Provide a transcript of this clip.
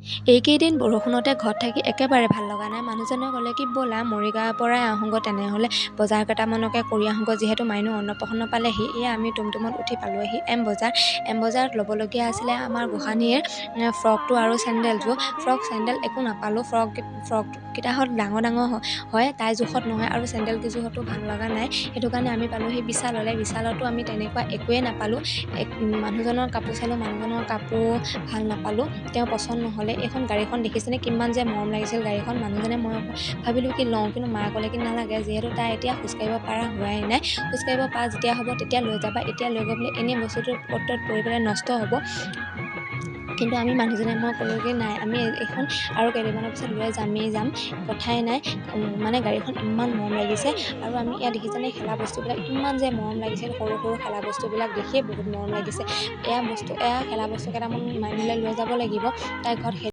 এইকেইদিন বৰষুণতে ঘৰত থাকি একেবাৰে ভাল লগা নাই। মানুহজনে ক'লে কি ব'লা মৰিগাঁৱৰ পৰাই আহোঁগৈ, তেনেহ'লে বজাৰ কেইটামানকে কৰি আহোঁগৈ, যিহেতু মাইনু অন্নপ্ৰসন্ন পালেহি। এয়া আমি টুমটুমত উঠি পালোঁহি এম বজাৰত ল'বলগীয়া আছিলে আমাৰ গোসাঁনীৰ ফ্ৰকটো আৰু চেণ্ডেলযোৰ। চেণ্ডেল একো নাপালোঁ। ফ্ৰককেইটা ডাঙৰ হয়, তাইৰ জোখত নহয়, আৰু চেণ্ডেল কেইযোৰতো ভাল লগা নাই। সেইটো কাৰণে আমি পালোঁহি বিশাললৈ। বিশালতো আমি তেনেকুৱা একোৱেই নাপালোঁ। মানুহজনৰ কাপোৰ চালোঁ, মানুহজনৰ কাপোৰ ভাল নাপালোঁ, তেওঁ পচন্দ নহ'লে। এইখন গাড়ীখন দেখিছেনে কিমান যে মৰম লাগিছিল গাড়ীখন। মানুহজনে মই ভাবিলোঁ কি লওঁ, কিন্তু মায়ে ক'লে কি নালাগে, যিহেতু তাই এতিয়া খোজকাঢ়িব পৰা হোৱাই নাই। খোজকাঢ়িব পৰা যেতিয়া হ'ব তেতিয়া লৈ যাবা, এতিয়া লৈ গৈ পেলাই এনেই বস্তুটো অ'ত ত'ত পৰি পেলাই নষ্ট হ'ব। কিন্তু আমি মানুহজনে মই ক'লোঁ কি নাই, আমি এইখন আৰু কেইদিনমানৰ পিছত লৈ যাম, কথাই নাই। মানে গাড়ীখন ইমান মৰম লাগিছে। আৰু আমি ইয়াত দেখিছেনে খেলা বস্তুবিলাক ইমান যে মৰম লাগিছিল, সৰু সৰু খেলা বস্তুবিলাক দেখিয়ে বহুত মৰম লাগিছে। এয়া খেলা বস্তু কেইটামান মাইনুলৈ লৈ যাব লাগিব, তাই ঘৰত